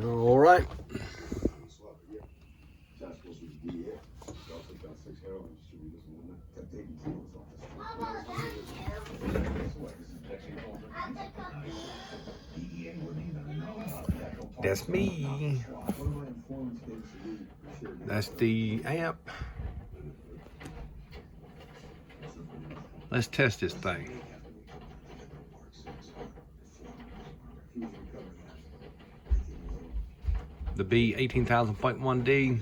All right. That's me. That's the amp. Let's test this thing. The B 18,000.1D.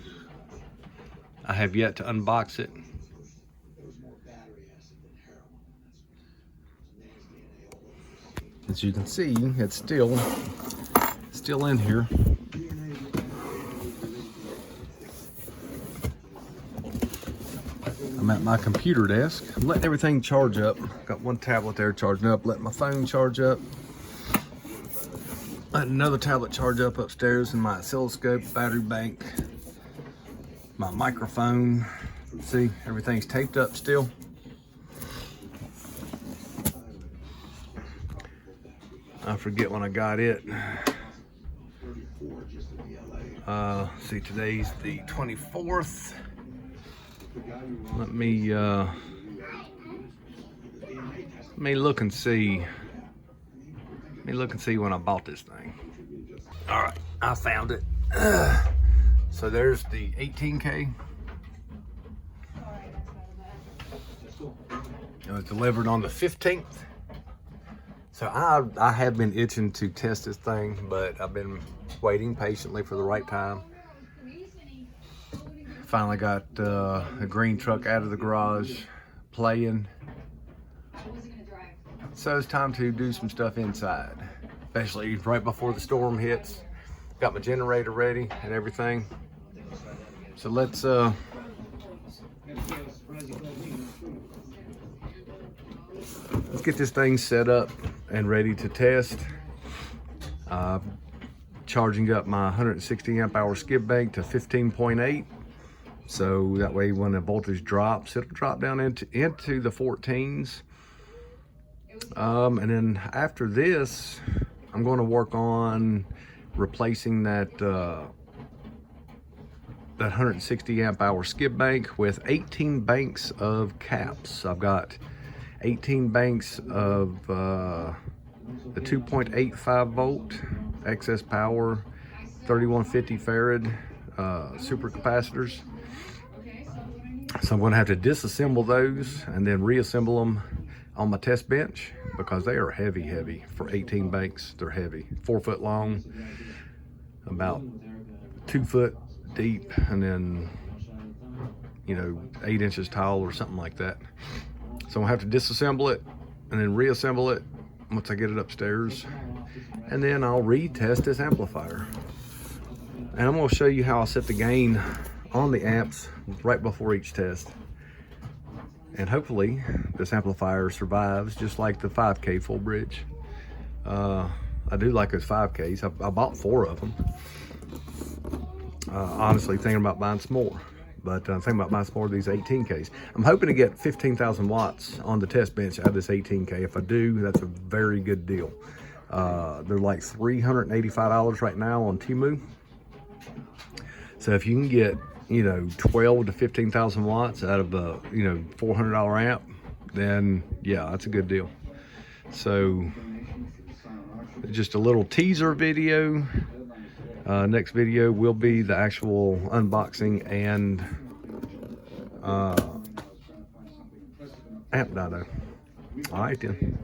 I have yet to unbox it. As you can see, it's still in here. I'm at my computer desk. I'm letting everything charge up. Got one tablet there charging up, letting my phone charge up. Letting another tablet charge up upstairs in my oscilloscope, battery bank, my microphone. See, everything's taped up still. I forget when I got it. See, today's the 24th. Let me look and see. Let me look and see when I bought this thing. All right, I found it. So there's the 18K. It was delivered on the 15th. So I have been itching to test this thing, but I've been waiting patiently for the right time. Finally got a green truck out of the garage playing. So it's time to do some stuff inside, especially right before the storm hits. Got my generator ready and everything. So let's get this thing set up and ready to test. Charging up my 160 amp hour skid bank to 15.8. So that way when the voltage drops, it'll drop down into the 14s. And then after this, I'm going to work on replacing that 160 amp hour skid bank with 18 banks of caps. I've got 18 banks of the 2.85 volt excess power 3150 farad super capacitors. So I'm going to have to disassemble those and then reassemble them on my test bench because they are heavy for 18 banks. They're heavy, 4 foot long, about 2 foot deep, and then 8 inches tall or something like that. So I'll have to disassemble it and then reassemble it once I get it upstairs, and then I'll retest this amplifier. And I'm going to show you how I set the gain on the amps right before each test. And hopefully this amplifier survives just like the 5K full bridge. I do like those 5Ks. I bought 4 of them. Honestly thinking about buying some more. But I'm thinking about buying some more of these 18Ks. I'm hoping to get 15,000 watts on the test bench out of this 18K. If I do, that's a very good deal. They're like $385 right now on Temu. So if you can get 12 to 15,000 watts out of a $400 amp, then yeah, that's a good deal. So just a little teaser video. Next video will be the actual unboxing and amp dyno. All right then.